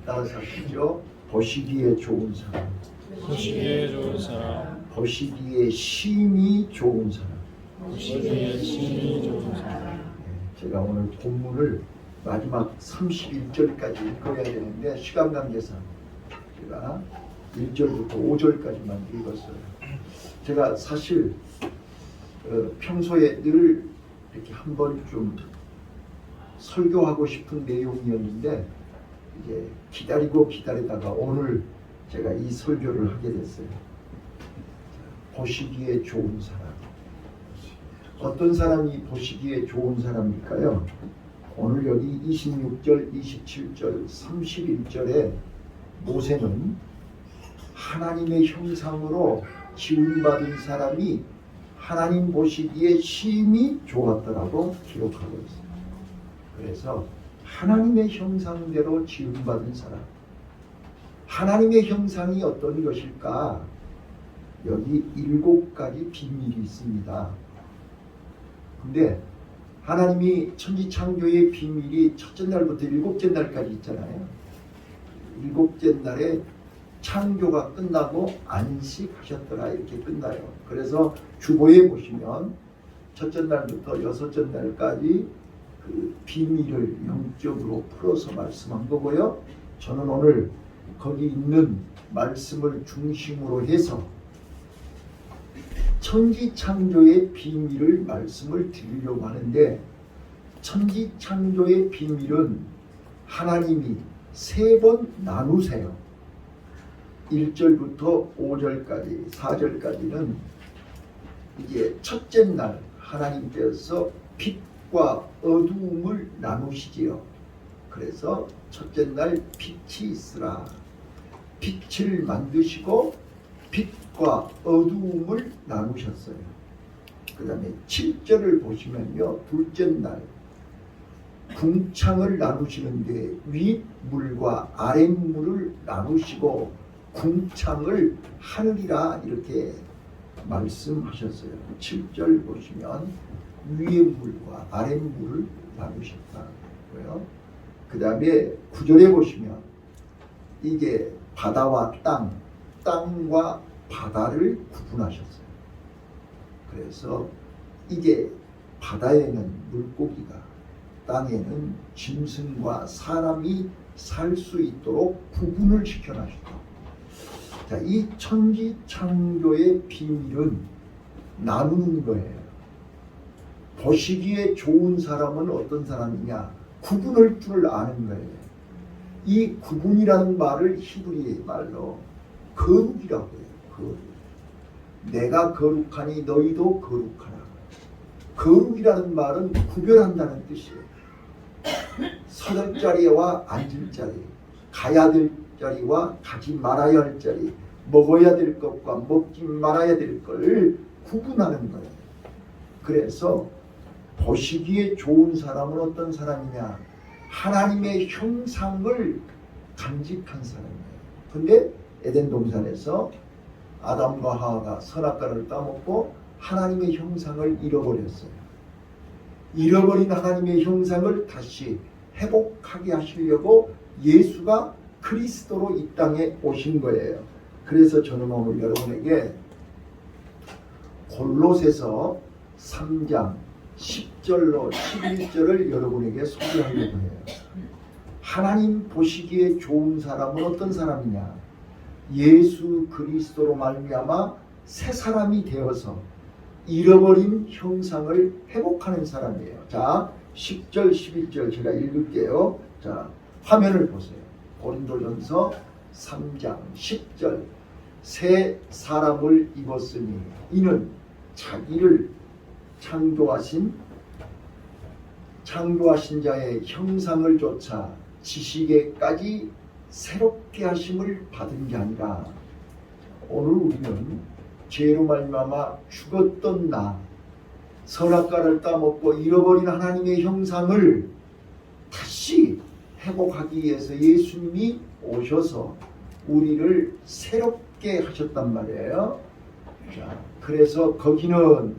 따라서 하시죠. 보시기에 좋은 사람, 보시기에 좋은 사람, 보시기에 심히 좋은 사람. 보시기에 심히 좋은 사람. 제가 오늘 본문을 마지막 31절까지 읽어야 되는데 시간 관계상 제가 1절부터 5절까지만 읽었어요. 제가 사실 평소에 늘 이렇게 한 번 좀 설교하고 싶은 내용이었는데 이제 기다리다가 오늘 제가 이 설교를 하게 됐어요. 보시기에 좋은 사람. 어떤 사람이 보시기에 좋은 사람일까요? 오늘 여기 26절, 27절, 31절에 모세는 하나님의 형상으로 지음받은 사람이 하나님 보시기에 심히 좋았더라고 기록하고 있습니다. 그래서 하나님의 형상대로 지음받은 사람, 하나님의 형상이 어떤 것일까? 여기 7가지 비밀이 있습니다. 근데 하나님이 천지창조의 비밀이 첫째 날부터 7째 날까지 있잖아요. 7째 날에 창조가 끝나고 안식하셨더라 이렇게 끝나요. 그래서 주보에 보시면 첫째 날부터 6째 날까지 그 비밀을 영적으로 풀어서 말씀한 거고요. 저는 오늘 거기 있는 말씀을 중심으로 해서 천지창조의 비밀을 말씀을 드리려고 하는데, 천지창조의 비밀은 하나님이 3번 나누세요. 1절부터 5절까지 4절까지는 이제 첫째 날 하나님께서 빛과 어두움을 나누시지요. 그래서 첫째 날 빛이 있으라, 빛을 만드시고 빛과 어두움을 나누셨어요. 그 다음에 7절을 보시면요, 둘째 날 궁창을 나누시는데 윗물과 아랫물을 나누시고 궁창을 하늘이라 이렇게 말씀하셨어요. 7절 보시면 위의 물과 아랫물을 나누셨다고요. 그 다음에 9절에 보시면 이게 바다와 땅과 바다를 구분하셨어요. 그래서 이게 바다에는 물고기가, 땅에는 짐승과 사람이 살 수 있도록 구분을 시켜놨다. 자, 이 천지창조의 비밀은 나누는 거예요. 보시기에 좋은 사람은 어떤 사람이냐? 구분할 줄 아는 거예요. 이 구분이라는 말을 히브리 말로 거룩이라고 해요. 거룩. 내가 거룩하니 너희도 거룩하라. 거룩이라는 말은 구별한다는 뜻이에요. 서들 자리와 앉을 자리, 가야 될 자리와 가지 말아야 할 자리, 먹어야 될 것과 먹지 말아야 될 걸 구분하는 거예요. 그래서 보시기에 좋은 사람은 어떤 사람이냐? 하나님의 형상을 간직한 사람이에요. 근데 에덴 동산에서 아담과 하와가 선악과를 따먹고 하나님의 형상을 잃어버렸어요. 잃어버린 하나님의 형상을 다시 회복하게 하시려고 예수가 그리스도로 이 땅에 오신 거예요. 그래서 저는 오늘 여러분에게 골로새서 3장 10절로 11절을 여러분에게 소개하려고 해요. 하나님 보시기에 좋은 사람은 어떤 사람이냐? 예수 그리스도로 말미암아 새 사람이 되어서 잃어버린 형상을 회복하는 사람이에요. 자, 10절 11절 제가 읽을게요. 자, 화면을 보세요. 고린도전서 3장 10절. 새 사람을 입었으니 이는 자기를 창조하신 자의 형상을 좇아 지식에까지 새롭게 하심을 받은 게 아니라, 오늘 우리는 죄로 말미암아 죽었던 나, 선악과를 따먹고 잃어버린 하나님의 형상을 다시 회복하기 위해서 예수님이 오셔서 우리를 새롭게 하셨단 말이에요. 자, 그래서 거기는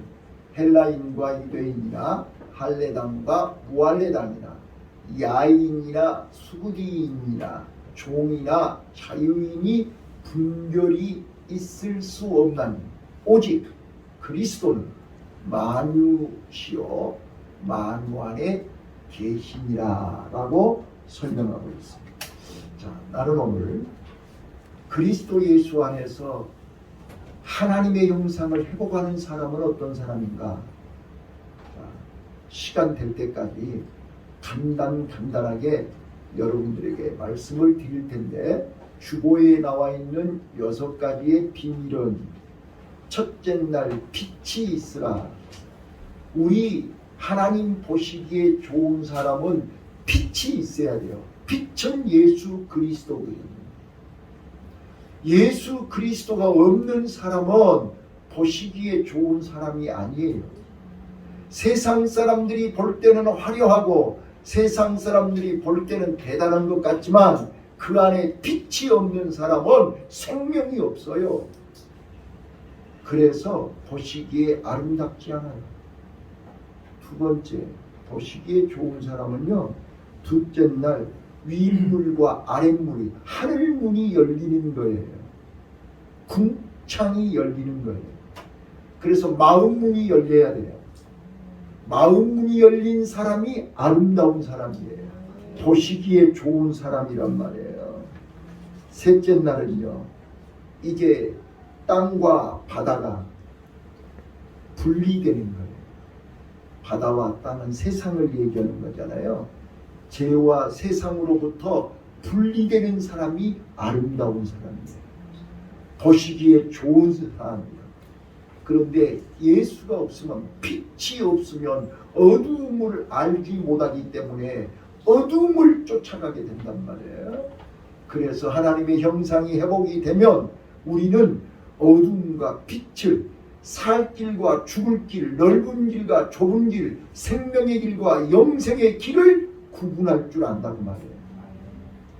헬라인과 유대인이나 할례당과 무할례당이나 야인이나 수구디인이나 종이나 자유인이 분별이 있을 수 없나니 오직 그리스도는 만유시요 만유 안에 계시니라 라고 설명하고 있습니다. 자, 나는 오늘 그리스도 예수 안에서 하나님의 형상을 회복하는 사람은 어떤 사람인가? 자, 시간 될 때까지 간단하게 여러분들에게 말씀을 드릴 텐데, 주보에 나와 있는 6가지의 비밀은 첫째 날 빛이 있으라. 우리 하나님 보시기에 좋은 사람은 빛이 있어야 돼요. 빛은 예수 그리스도거든요. 예수 그리스도가 없는 사람은 보시기에 좋은 사람이 아니에요. 세상 사람들이 볼 때는 화려하고 세상 사람들이 볼 때는 대단한 것 같지만 그 안에 빛이 없는 사람은 생명이 없어요. 그래서 보시기에 아름답지 않아요. 두 번째, 보시기에 좋은 사람은요, 둘째 날 윗물과 아랫물이, 하늘문이 열리는 거예요. 궁창이 열리는 거예요. 그래서 마음문이 열려야 돼요. 마음문이 열린 사람이 아름다운 사람이에요. 보시기에 좋은 사람이란 말이에요. 셋째 날은요, 이제 땅과 바다가 분리되는 거예요. 바다와 땅은 세상을 얘기하는 거잖아요. 죄와 세상으로부터 분리되는 사람이 아름다운 사람이에요. 보시기에 좋은 사람이에요. 그런데 예수가 없으면, 빛이 없으면 어두움을 알지 못하기 때문에 어두움을 쫓아가게 된단 말이에요. 그래서 하나님의 형상이 회복이 되면 우리는 어두움과 빛을, 살 길과 죽을 길, 넓은 길과 좁은 길, 생명의 길과 영생의 길을 구분할 줄 안다고 말이에요.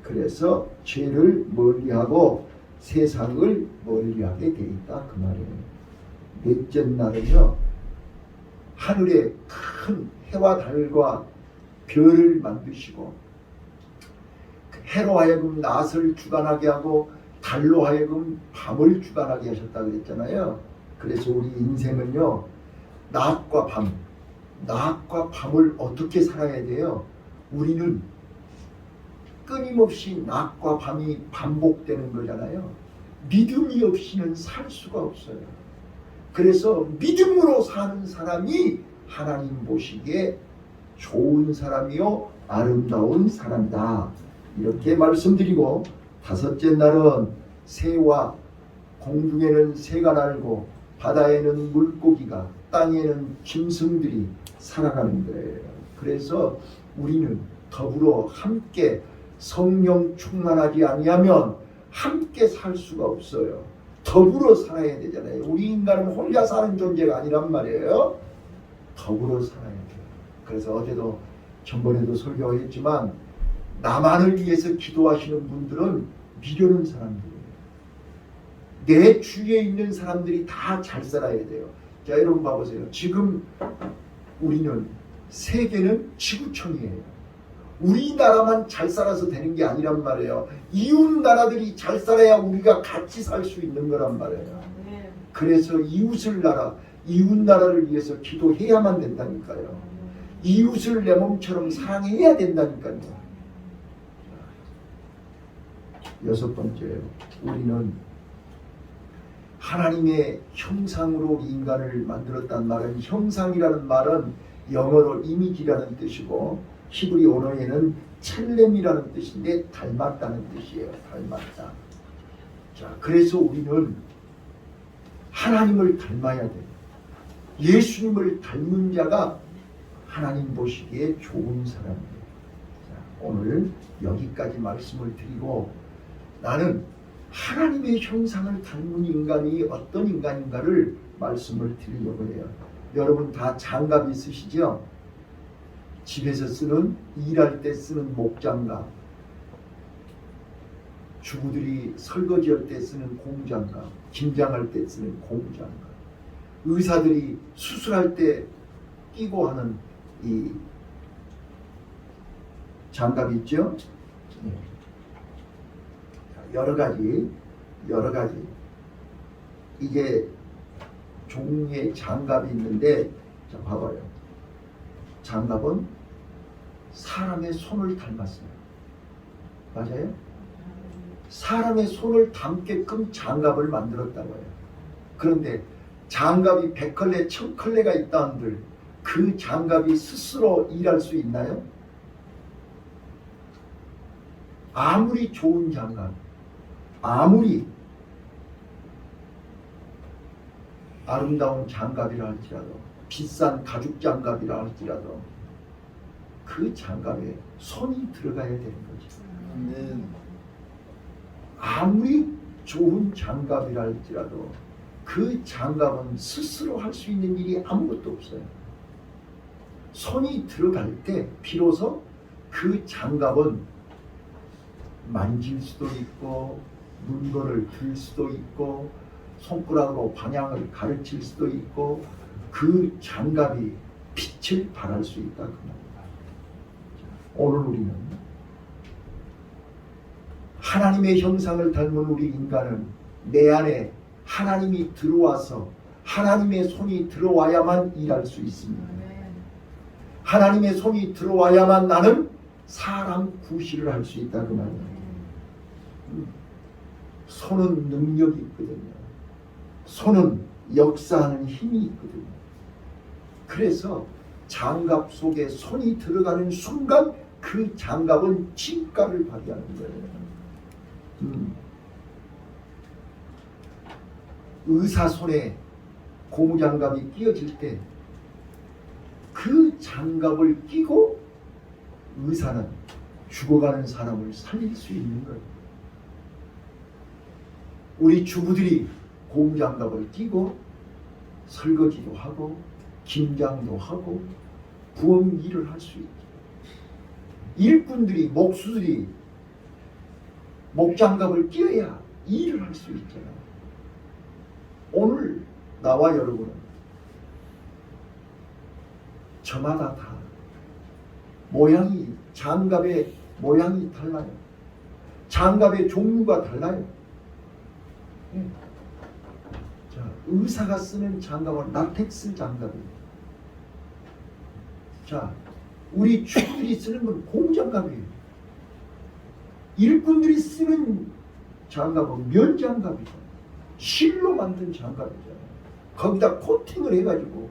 그래서 죄를 멀리하고 세상을 멀리하게 돼 있다 그 말이에요. 넷째 날은요, 하늘에 큰 해와 달과 별을 만드시고 해로 하여금 낮을 주관하게 하고 달로 하여금 밤을 주관하게 하셨다고 그랬잖아요. 그래서 우리 인생은요, 낮과 밤을 어떻게 살아야 돼요? 우리는 끊임없이 낮과 밤이 반복되는 거잖아요. 믿음이 없이는 살 수가 없어요. 그래서 믿음으로 사는 사람이 하나님 보시기에 좋은 사람이요 아름다운 사람이다, 이렇게 말씀드리고, 다섯째 날은 새와, 공중에는 새가 날고 바다에는 물고기가, 땅에는 짐승들이 살아가는 거예요. 그래서 우리는 더불어 함께 성령 충만하지 아니하면 함께 살 수가 없어요. 더불어 살아야 되잖아요. 우리 인간은 혼자 사는 존재가 아니란 말이에요. 더불어 살아야 돼요. 그래서 어제도 전번에도 설교했지만, 나만을 위해서 기도하시는 분들은 미련한 사람들이에요. 내 주위에 있는 사람들이 다 잘 살아야 돼요. 자, 여러분 봐보세요. 지금 우리는, 세계는 지구촌이에요. 우리나라만 잘 살아서 되는 게 아니란 말이에요. 이웃 나라들이 잘 살아야 우리가 같이 살 수 있는 거란 말이에요. 그래서 이웃 나라를 위해서 기도해야만 된다니까요. 이웃을 내 몸처럼 사랑해야 된다니까요. 여섯 번째요, 우리는 하나님의 형상으로 인간을 만들었단 말은, 형상이라는 말은 영어로 이미지라는 뜻이고 히브리 언어에는 첼렘이라는 뜻인데 닮았다는 뜻이에요. 닮았다. 자, 그래서 우리는 하나님을 닮아야 돼요. 예수님을 닮은 자가 하나님 보시기에 좋은 사람이에요. 자, 오늘 여기까지 말씀을 드리고, 나는 하나님의 형상을 닮은 인간이 어떤 인간인가를 말씀을 드리려고 해요. 여러분 다 장갑 있으시죠? 집에서 쓰는, 일할 때 쓰는 목장갑, 주부들이 설거지할 때 쓰는 공장갑, 김장할 때 쓰는 공장갑, 의사들이 수술할 때 끼고 하는 이 장갑 있죠? 여러 가지 이게 종류의 장갑이 있는데, 자 봐봐요. 장갑은 사람의 손을 닮았어요. 맞아요? 사람의 손을 닮게끔 장갑을 만들었다고 해요. 그런데 장갑이 100컬레, 1000컬레가 있다 한들 그 장갑이 스스로 일할 수 있나요? 아무리 좋은 장갑, 아무리 아름다운 장갑이라 할지라도, 비싼 가죽 장갑이라 할지라도 그 장갑에 손이 들어가야 되는 거죠. 아무리 좋은 장갑이라 할지라도 그 장갑은 스스로 할 수 있는 일이 아무것도 없어요. 손이 들어갈 때 비로소 그 장갑은 만질 수도 있고 물건을 들 수도 있고 손가락으로 방향을 가르칠 수도 있고 그 장갑이 빛을 발할 수 있다 그 말입니다. 오늘 우리는 하나님의 형상을 닮은 우리 인간은 내 안에 하나님이 들어와서 하나님의 손이 들어와야만 일할 수 있습니다. 하나님의 손이 들어와야만 나는 사람 구실을 할 수 있다 그 말입니다. 손은 능력이 있거든요. 손은 역사하는 힘이 있거든요. 그래서 장갑 속에 손이 들어가는 순간 그 장갑은 진가를 발휘하는 거예요. 의사 손에 고무장갑이 끼어질 때 그 장갑을 끼고 의사는 죽어가는 사람을 살릴 수 있는 거예요. 우리 주부들이 고무장갑을 끼고 설거지도 하고 김장도 하고 부엌 일을 할 수 있죠. 일꾼들이 목수들이 목장갑을 끼어야 일을 할 수 있잖아요. 오늘 나와 여러분은 저마다 다 모양이, 장갑의 모양이 달라요. 장갑의 종류가 달라요. 자, 의사가 쓰는 장갑은 라텍스 장갑이에요. 자, 우리 주부들이 쓰는 건 고무장갑이에요. 일꾼들이 쓰는 장갑은 면장갑이죠. 실로 만든 장갑이잖아요. 거기다 코팅을 해가지고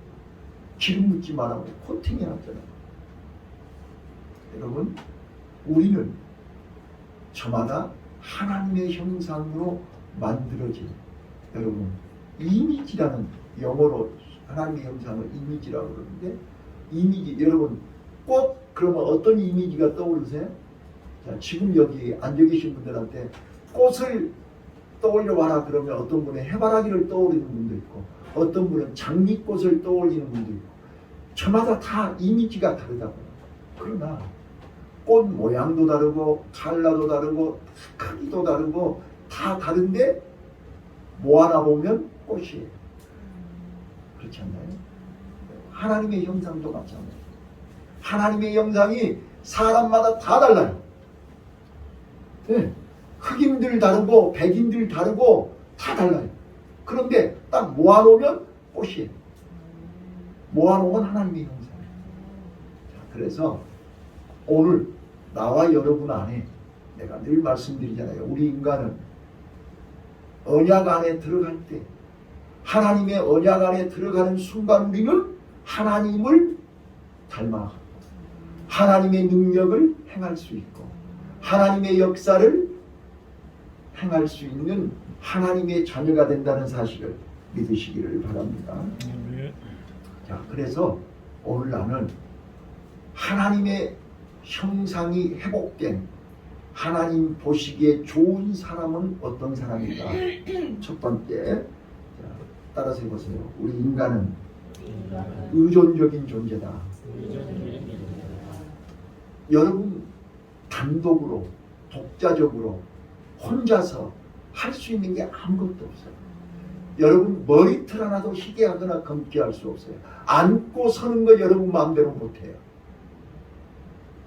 기름 묻지 말라고 코팅해놨잖아요. 여러분, 우리는 저마다 하나님의 형상으로 만들어진, 여러분, 이미지라는, 영어로 하나님의 형상을 이미지라고 그러는데, 이미지, 여러분 꽃 그러면 어떤 이미지가 떠오르세요? 자, 지금 여기 앉아 계신 분들한테 꽃을 떠올려 봐라 그러면 어떤 분은 해바라기를 떠올리는 분도 있고 어떤 분은 장미꽃을 떠올리는 분도 있고 저마다 다 이미지가 다르다고요. 그러나 꽃 모양도 다르고 컬러도 다르고 크기도 다르고 다 다른데 모아나 보면 꽃이에요. 그렇지 않나요? 하나님의 형상도 마찬가지예요. 하나님의 형상이 사람마다 다 달라요. 네. 흑인들 다르고 백인들 다르고 다 달라요. 그런데 딱 모아놓으면 꽃이에요. 모아놓으면 하나님의 형상이에요. 그래서 오늘 나와 여러분 안에 내가 늘 말씀드리잖아요. 우리 인간은 언약 안에 들어갈 때 하나님의 언약 안에 들어가는 순간 우리는 하나님을 닮아 하나님의 능력을 행할 수 있고 하나님의 역사를 행할 수 있는 하나님의 자녀가 된다는 사실을 믿으시기를 바랍니다. 자, 그래서 오늘 나는 하나님의 형상이 회복된 하나님 보시기에 좋은 사람은 어떤 사람인가? 첫 번째, 자, 따라서 해보세요. 우리 인간은 의존적인 존재다. 여러분 단독으로 독자적으로 혼자서 할 수 있는 게 아무것도 없어요. 여러분 머리털 하나도 희게 하거나 검게 할 수 없어요. 앉고 서는 거 여러분 마음대로 못해요.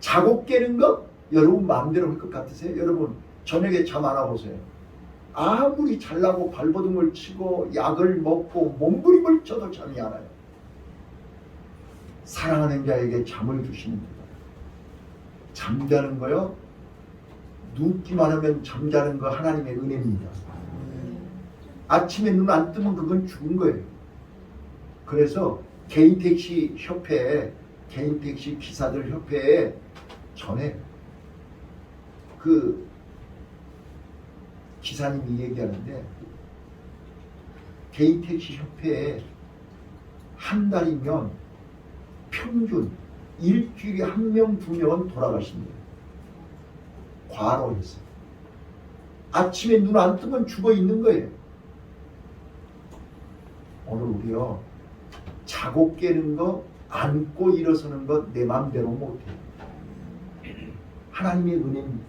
자고 깨는 거 여러분 마음대로 할 것 같으세요? 여러분 저녁에 잠 안 와보세요. 아무리 잘나고 발버둥을 치고 약을 먹고 몸부림을 쳐도 잠이 안 와요. 사랑하는 자에게 잠을 주시는 거예요. 잠자는 거요, 눕기만 하면 잠자는 거 하나님의 은혜입니다. 아침에 눈 안 뜨면 그건 죽은 거예요. 그래서 개인택시 협회에, 개인택시 기사들 협회에 전에 그 기사님이 얘기하는데, 개인택시 협회에 한 달이면 평균 일주일에 1명, 2명은 돌아가신대요. 과로해서. 아침에 눈 안 뜨면 죽어 있는 거예요. 오늘 우리요, 자고 깨는 거, 앉고 일어서는 거 내 마음대로 못해요. 하나님의 은혜입니다.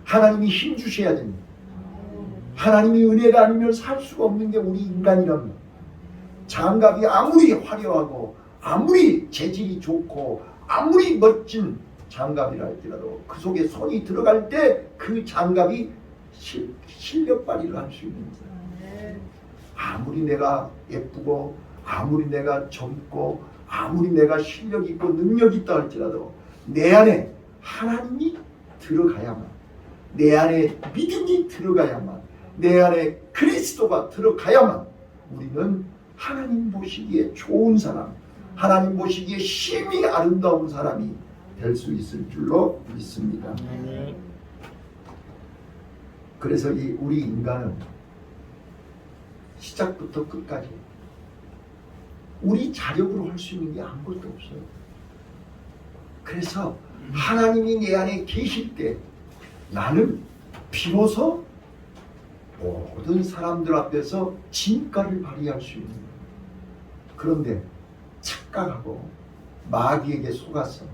하나님이 힘 주셔야 됩니다. 하나님이 은혜가 아니면 살 수가 없는 게 우리 인간이랍니다. 장갑이 아무리 화려하고 아무리 재질이 좋고 아무리 멋진 장갑이라 할지라도 그 속에 손이 들어갈 때 그 장갑이 실력 발휘를 할 수 있는 거예요. 아무리 내가 예쁘고 아무리 내가 젊고 아무리 내가 실력 있고 능력 있다 할지라도 내 안에 하나님이 들어가야만, 내 안에 믿음이 들어가야만, 내 안에 그리스도가 들어가야만 우리는 하나님 보시기에 좋은 사람, 하나님 보시기에 심히 아름다운 사람이 될 수 있을 줄로 믿습니다. 그래서 우리 인간은 시작부터 끝까지 우리 자력으로 할 수 있는 게 아무것도 없어요. 그래서 하나님이 내 안에 계실 때 나는 비로소 모든 사람들 앞에서 진가를 발휘할 수 있는 거예요. 그런데 착각하고 마귀에게 속아서,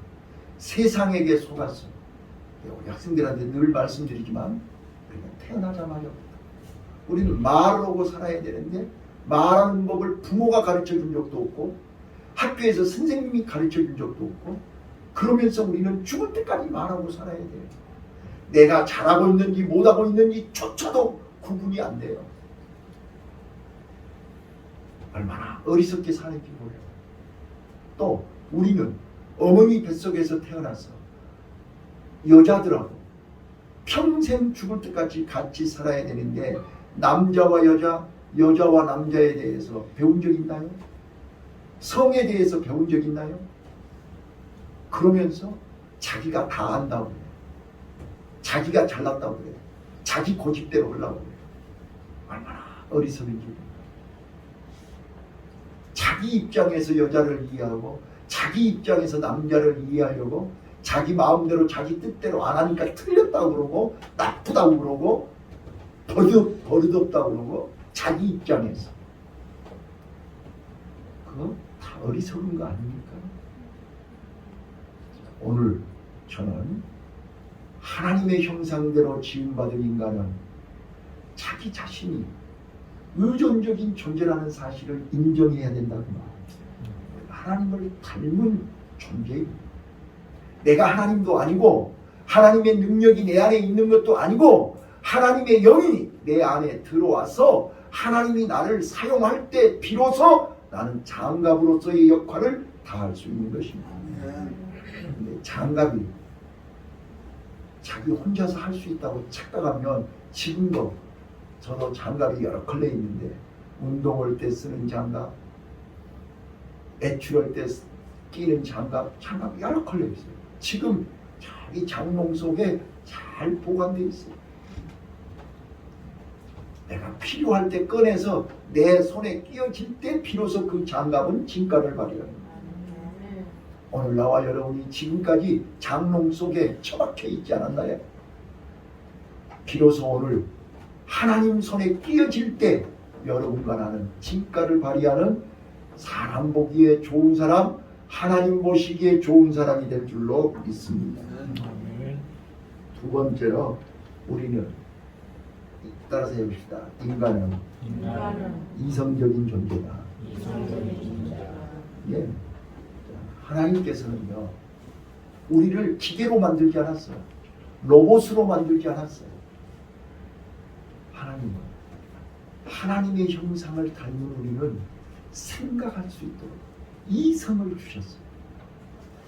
세상에게 속아서, 우리 학생들한테 늘 말씀드리지만 우리가 태어나자마자 우리는 말하고 살아야 되는데 말하는 법을 부모가 가르쳐 준 적도 없고 학교에서 선생님이 가르쳐 준 적도 없고, 그러면서 우리는 죽을 때까지 말하고 살아야 돼요. 내가 잘하고 있는지 못하고 있는지 조차도 구분이 안 돼요. 얼마나 어리석게 사는지 몰라요. 또 우리는 어머니 뱃속에서 태어나서 여자들하고 평생 죽을 때까지 같이 살아야 되는데 남자와 여자, 여자와 남자에 대해서 배운 적 있나요? 성에 대해서 배운 적 있나요? 그러면서 자기가 다 안다고 그래요. 자기가 잘났다고 그래요. 자기 고집대로 하려고 그래요. 얼마나 어리석은지. 자기 입장에서 여자를 이해하고 자기 입장에서 남자를 이해하려고 자기 마음대로 자기 뜻대로 안 하니까 틀렸다고 그러고 나쁘다고 그러고 버릇없다고 그러고 자기 입장에서. 그거 다 어리석은 거 아닙니까? 오늘 저는 하나님의 형상대로 지음받은 인간은 자기 자신이 의존적인 존재라는 사실을 인정해야 된다고 말합니다. 하나님을 닮은 존재입니다. 내가 하나님도 아니고 하나님의 능력이 내 안에 있는 것도 아니고 하나님의 영이 내 안에 들어와서 하나님이 나를 사용할 때 비로소 나는 장갑으로서의 역할을 다할 수 있는 것입니다. 근데 장갑이 자기 혼자서 할 수 있다고 착각하면 지금도 저도 장갑이 여러 컬러 있는데 운동할 때 쓰는 장갑, 외출할 때 끼는 장갑이 여러 컬러 있어요. 지금 자기 장롱 속에 잘 보관되어 있어요. 내가 필요할 때 꺼내서 내 손에 끼워질 때 비로소 그 장갑은 진가를 발휘합니다. 오늘 나와 여러분이 지금까지 장롱 속에 처박혀 있지 않았나요? 비로소 오늘 하나님 손에 끼어질 때 여러분과 나는 진가를 발휘하는 사람 보기에 좋은 사람, 하나님 보시기에 좋은 사람이 될 줄로 믿습니다. 두 번째로 우리는 따라서 해봅시다. 인간은 이성적인 존재다. 예. 하나님께서는요 우리를 기계로 만들지 않았어요. 로봇으로 만들지 않았어요. 하나님은 하나님의 형상을 닮은 우리는 생각할 수 있도록 이성을 주셨어요.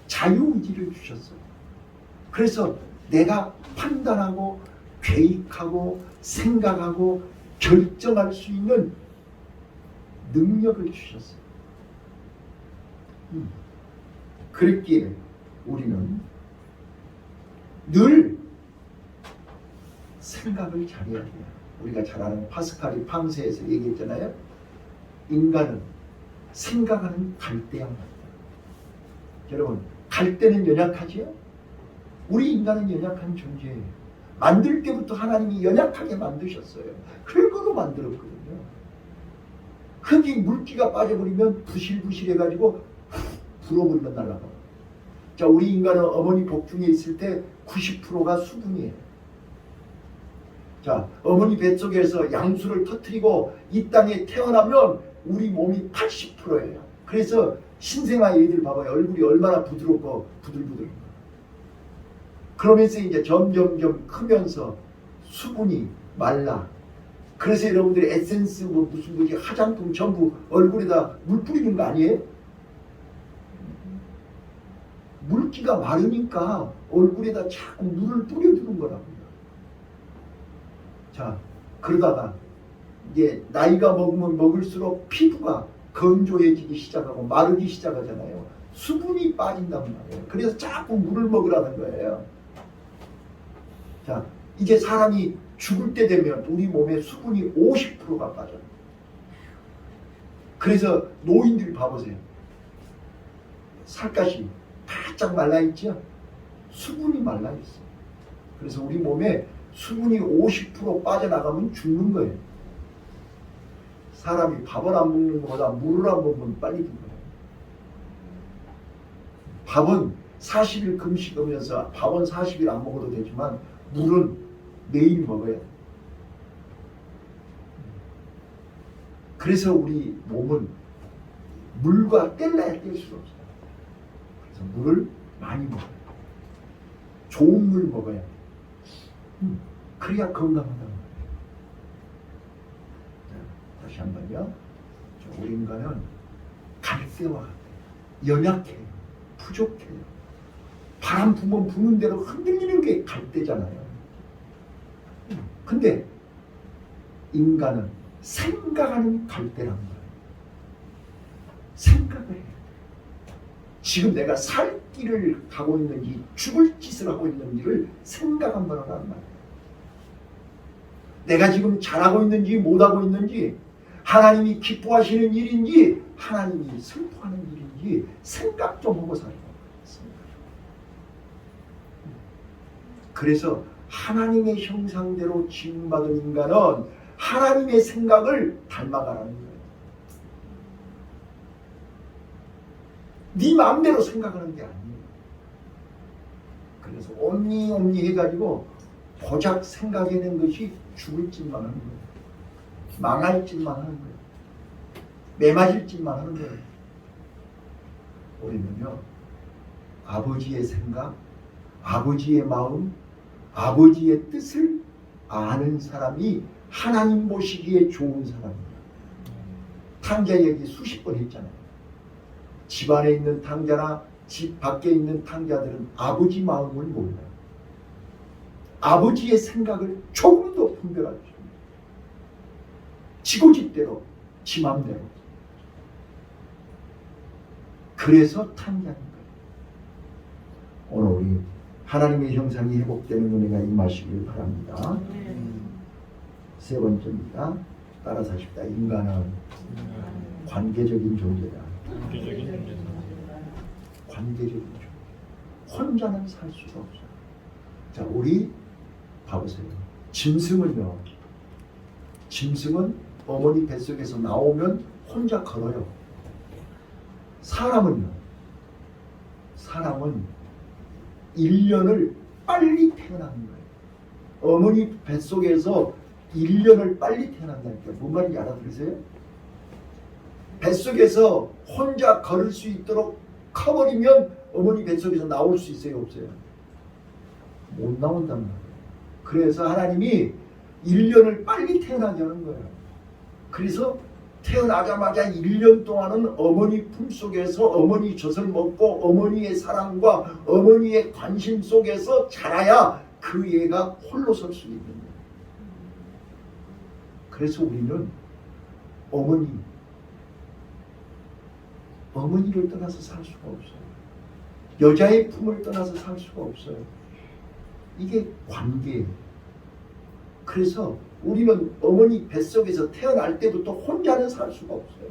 자유의지를 주셨어요. 그래서 내가 판단하고 계획하고 생각하고 결정할 수 있는 능력을 주셨어요. 그랬기에 우리는 늘 생각을 잘해야 돼요. 우리가 잘 아는 파스칼이 팡세에서 얘기했잖아요. 인간은 생각하는 갈대와 같다. 여러분, 갈대는 연약하지요? 우리 인간은 연약한 존재예요. 만들 때부터 하나님이 연약하게 만드셨어요. 흙으로 만들었거든요. 흙이 물기가 빠져버리면 부실부실해가지고 불어버리면 날아가. 자, 우리 인간은 어머니 복중에 있을 때 90%가 수분이에요. 자, 어머니 뱃속에서 양수를 터뜨리고 이 땅에 태어나면 우리 몸이 80%예요. 그래서 신생아 애들 봐봐요. 얼굴이 얼마나 부드럽고 부들부들. 그러면서 이제 점점점 크면서 수분이 말라. 그래서 여러분들이 에센스 뭐 무슨 뭐지 화장품 전부 얼굴에다 물 뿌리는 거 아니에요? 물기가 마르니까 얼굴에다 자꾸 물을 뿌려주는 거라고요. 자, 그러다가 이제 나이가 먹으면 먹을수록 피부가 건조해지기 시작하고 마르기 시작하잖아요. 수분이 빠진단 말이에요. 그래서 자꾸 물을 먹으라는 거예요. 자, 이제 사람이 죽을 때 되면 우리 몸에 수분이 50%가 빠져요. 그래서 노인들이 봐보세요. 살갗이 바짝 말라있죠? 수분이 말라있어요. 그래서 우리 몸에 수분이 50% 빠져나가면 죽는 거예요. 사람이 밥을 안 먹는 것보다 물을 안 먹으면 빨리 죽어요. 밥은 40일 금식하면서 밥은 40일 안 먹어도 되지만 물은 매일 먹어야 돼요. 그래서 우리 몸은 물과 뗄래야 뗄 수 없어요. 그래서 물을 많이 먹어요. 좋은 물 먹어야 돼요. 그래야 건강하다는 거예요. 다시 한번요. 우리 인간은 갈대와 같아요. 연약해요. 부족해요. 바람 부면 부는 대로 흔들리는 게 갈대잖아요. 근데 인간은 생각하는 갈대란 말이에요. 생각을 해요. 지금 내가 살 길을 가고 있는지 죽을 짓을 하고 있는지를 생각 한번 하란 말이에요. 내가 지금 잘하고 있는지 못하고 있는지 하나님이 기뻐하시는 일인지 하나님이 슬퍼하는 일인지 생각 좀 하고 살아요. 그래서 하나님의 형상대로 지음받은 인간은 하나님의 생각을 닮아가라는 거예요. 네 마음대로 생각하는 게 아니에요. 그래서 옴니 해가지고 고작 생각해낸 것이 죽을 짓만 하는 거예요. 망할 짓만 하는 거예요. 매맞을 짓만 하는 거예요. 우리는요, 아버지의 생각, 아버지의 마음, 아버지의 뜻을 아는 사람이 하나님 보시기에 좋은 사람이에요. 탕자 얘기 수십 번 했잖아요. 집 안에 있는 탕자나 집 밖에 있는 탕자들은 아버지 마음을 몰라요. 아버지의 생각을 조금도 분별할 수 없어요. 지고집대로, 지 맘대로. 그래서 탕자인 거예요. 오늘 우리 하나님의 형상이 회복되는 은혜가 임하시길 바랍니다. 세 번째입니다. 따라서 하십시다. 인간은 관계적인 존재다. 관계적인 존재. 혼자는 살 수가 없어요. 자, 우리 봐보세요. 짐승은요. 짐승은 어머니 뱃속에서 나오면 혼자 걸어요. 사람은 1년을 빨리 태어나는 거예요. 어머니 뱃속에서 1년을 빨리 태어난다니까. 뭔 말인지 알아들으세요? 뱃속에서 혼자 걸을 수 있도록 커버리면 어머니 뱃속에서 나올 수 있어요? 없어요? 못 나온단 말이에요. 그래서 하나님이 1년을 빨리 태어나게 하는 거예요. 그래서 태어나자마자 1년 동안은 어머니 품속에서 어머니 젖을 먹고 어머니의 사랑과 어머니의 관심 속에서 자라야 그 애가 홀로 설 수 있는 거예요. 그래서 우리는 어머니를 떠나서 살 수가 없어요. 여자의 품을 떠나서 살 수가 없어요. 이게 관계예요. 그래서 우리는 어머니 뱃속에서 태어날 때부터 혼자는 살 수가 없어요.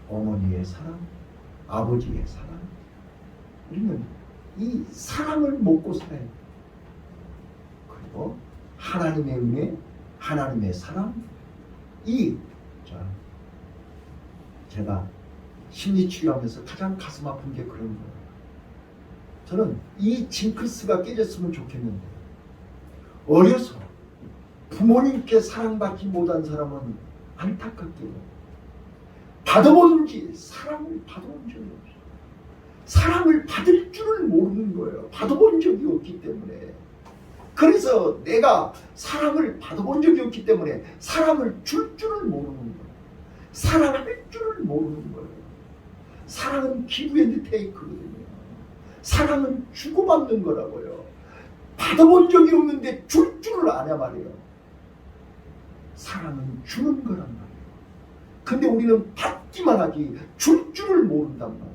어머니의 사랑, 아버지의 사랑, 우리는 이 사랑을 먹고 살아야 돼요. 그리고 하나님의 은혜, 하나님의 사랑, 제가 심리치료하면서 가장 가슴 아픈 게 그런 거예요. 저는 이 징크스가 깨졌으면 좋겠는데, 어려서 부모님께 사랑받지 못한 사람은 안타깝게도 사랑을 받아본 적이 없어요. 사랑을 받을 줄을 모르는 거예요. 받아본 적이 없기 때문에. 그래서 내가 사랑을 받아본 적이 없기 때문에 사랑을 줄 줄을 모르는 거예요. 사랑할 줄을 모르는 거예요. 사랑은 기브 앤드 테이크거든요. 사랑은 주고받는 거라고요. 받아본 적이 없는데 줄 줄을 아냐 말이에요. 사랑은 주는 거란 말이에요. 근데 우리는 받기만 하지 줄 줄을 모른단 말이에요.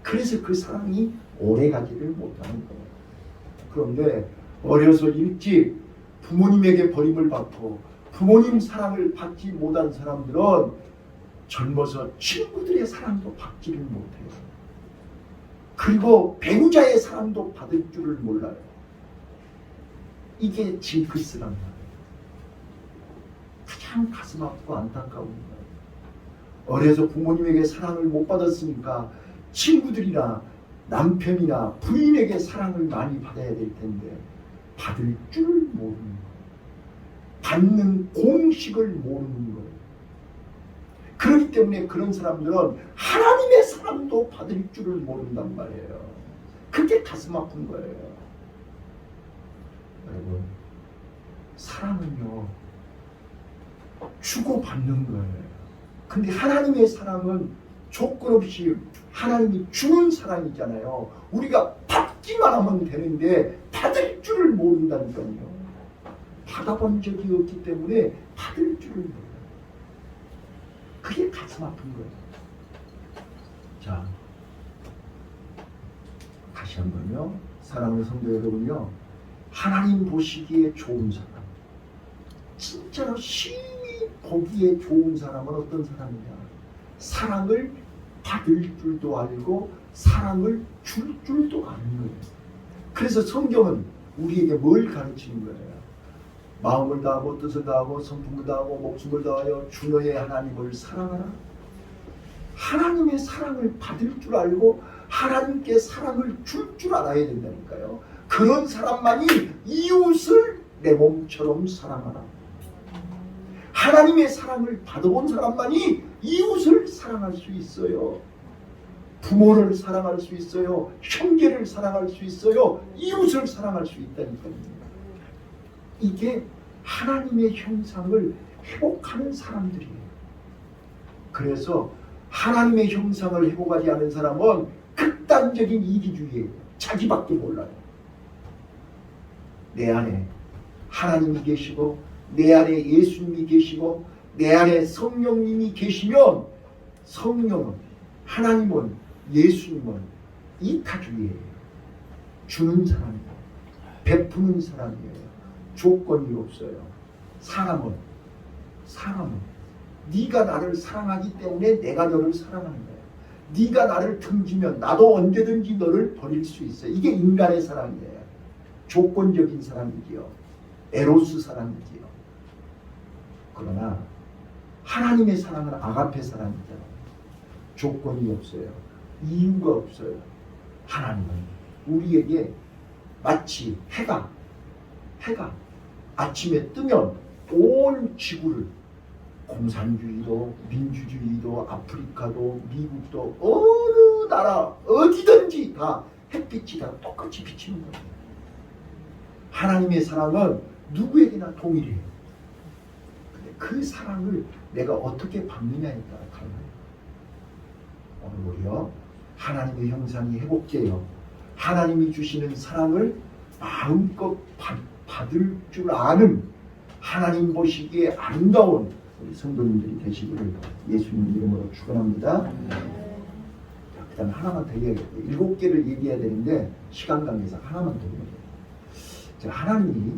그래서 그 사랑이 오래가지를 못하는 거예요. 그런데 어려서 일찍 부모님에게 버림을 받고 부모님 사랑을 받지 못한 사람들은 젊어서 친구들의 사랑도 받지를 못해요. 그리고 배우자의 사랑도 받을 줄을 몰라요. 이게 징크스란 말이에요. 가장 가슴 아프고 안타까운 거예요. 어려서 부모님에게 사랑을 못 받았으니까 친구들이나 남편이나 부인에게 사랑을 많이 받아야 될 텐데 받을 줄 모르는 거예요. 받는 공식을 모르는 거예요. 그렇기 때문에 그런 사람들은 하나님의 사랑도 받을 줄을 모른단 말이에요. 그게 가슴 아픈 거예요. 여러분, 사랑은요, 주고받는 거예요. 근데 하나님의 사랑은 조건 없이 하나님이 주는 사랑이잖아요. 우리가 받기만 하면 되는데 받을 줄을 모른다니까요. 받아본 적이 없기 때문에 받을 줄을 몰라요. 그게 가슴 아픈 거예요. 자, 다시 한번요. 사랑하는 성도 여러분요. 하나님 보시기에 좋은 사람, 진짜로 신이 보기에 좋은 사람은 어떤 사람이냐? 사랑을 받을 줄도 알고 사랑을 줄 줄도 아는 거예요. 그래서 성경은 우리에게 뭘 가르치는 거예요? 마음을 다하고 뜻을 다하고 성품을 다하고 목숨을 다하여 주 너의 하나님을 사랑하라. 하나님의 사랑을 받을 줄 알고 하나님께 사랑을 줄 줄 알아야 된다니까요. 그런 사람만이 이웃을 내 몸처럼 사랑하라. 하나님의 사랑을 받아본 사람만이 이웃을 사랑할 수 있어요. 부모를 사랑할 수 있어요. 형제를 사랑할 수 있어요. 이웃을 사랑할 수 있다니까요. 이게 하나님의 형상을 회복하는 사람들이에요. 그래서 하나님의 형상을 회복하지 않은 사람은 극단적인 이기주의예요. 자기밖에 몰라요. 내 안에 하나님이 계시고 내 안에 예수님이 계시고 내 안에 성령님이 계시면 성령은, 하나님은, 예수님은 이타주의예요. 주는 사람이에요. 베푸는 사람이에요. 조건이 없어요. 사람은 네가 나를 사랑하기 때문에 내가 너를 사랑하는 거야. 네가 나를 등지면 나도 언제든지 너를 버릴 수 있어요. 이게 인간의 사랑이에요. 조건적인 사랑이지요. 에로스 사랑이지요. 그러나 하나님의 사랑은 아가페 사랑이잖아요. 조건이 없어요. 이유가 없어요. 하나님은 우리에게 마치 해가 아침에 뜨면 온 지구를, 공산주의도 민주주의도 아프리카도 미국도 어느 나라 어디든지 다 햇빛이 다 똑같이 비치는 거예요. 하나님의 사랑은 누구에게나 동일해요. 근데 그 사랑을 내가 어떻게 받느냐에 따라 달라요. 오늘 우리요, 하나님의 형상이 회복되어 하나님이 주시는 사랑을 마음껏 받을 줄 아는 하나님 보시기에 아름다운 우리 성도님들이 되시기를 예수님 이름으로 축원합니다. 그 다음에 하나만 더 얘기해야겠다. 7개를 얘기해야 되는데 시간 관계상 하나만 더 얘기해요. 하나님이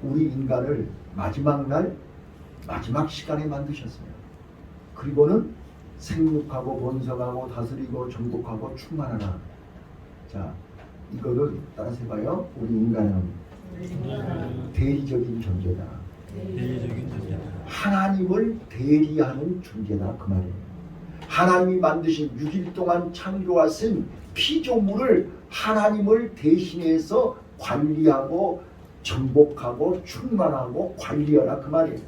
우리 인간을 마지막 날 마지막 시간에 만드셨어요. 그리고는 생육하고 번성하고 다스리고 정복하고 충만하라. 자, 이거를 따라서 해봐요. 우리 인간은 대리적인 존재다. 대리적인 존재다. 하나님을 대리하는 존재다. 그 말이에요. 하나님이 만드신 6일 동안 창조하신 피조물을 하나님을 대신해서 관리하고 정복하고 충만하고 관리하라. 그 말이에요.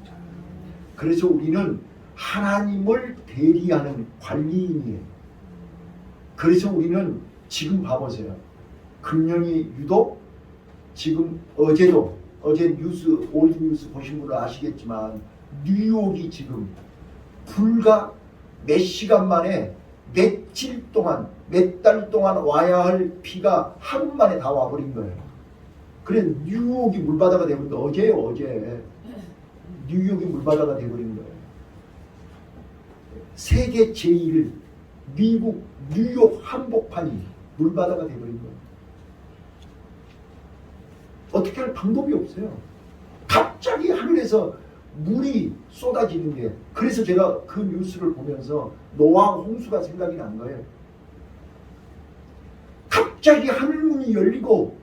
그래서 우리는 하나님을 대리하는 관리인이에요. 그래서 우리는 지금 봐보세요. 금년이 유독 지금 어제 뉴스 올드 뉴스 보신 분은 아시겠지만 뉴욕이 지금 불과 몇 시간 만에 며칠 동안 몇 달 동안 와야 할 비가 하루 만에 다 와버린 거예요. 그래 뉴욕이 물바다가 되버린 거 어제요. 어제 뉴욕이 물바다가 되버린 거예요. 세계 제1 미국 뉴욕 한복판이 물바다가 되버린 거예요. 어떻게 할 방법이 없어요. 갑자기 하늘에서 물이 쏟아지는 게, 그래서 제가 그 뉴스를 보면서 노아 홍수가 생각이 난 거예요. 갑자기 하늘문이 열리고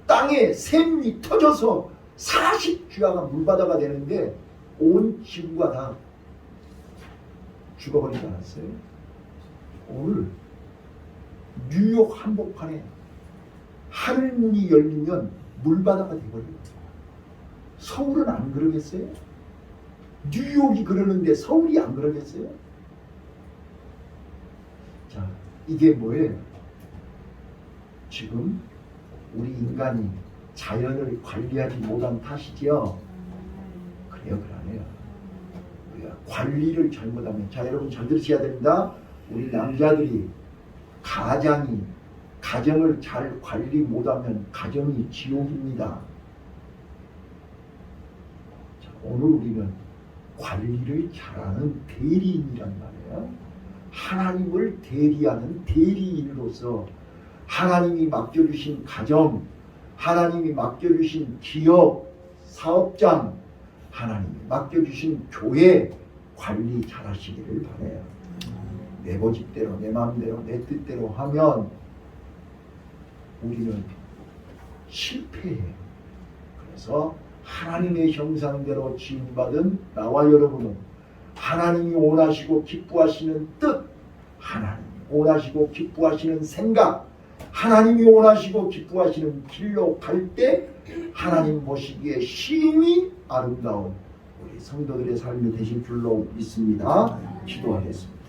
땅에 샘이 터져서 40주야가 물바다가 되는데 온 지구가 다 죽어버리지 않았어요? 오늘 뉴욕 한복판에 하늘문이 열리면 물바다가 되버려요. 서울은 안 그러겠어요? 뉴욕이 그러는데 서울이 안 그러겠어요? 자, 이게 뭐예요? 지금 우리 인간이 자연을 관리하지 못한 탓이지요. 그래요, 그러네요. 우리가 관리를 잘못하면, 자, 여러분 잘 들으셔야 됩니다. 우리 남자들이 가정을 잘 관리 못하면 가정이 지옥입니다. 자, 오늘 우리는 관리를 잘하는 대리인이란 말이에요. 하나님을 대리하는 대리인으로서 하나님이 맡겨주신 가정, 하나님이 맡겨주신 기업, 사업장, 하나님이 맡겨주신 교회 관리 잘하시기를 바라요. 내 고집대로, 내 마음대로, 내 뜻대로 하면 우리는 실패해요. 그래서 하나님의 형상대로 지음받은 나와 여러분은 하나님이 원하시고 기뻐하시는 뜻, 하나님이 원하시고 기뻐하시는 생각, 하나님이 원하시고 기뻐하시는 길로 갈 때 하나님 보시기에 심히 아름다운 우리 성도들의 삶이 되실 줄로 믿습니다. 기도하겠습니다.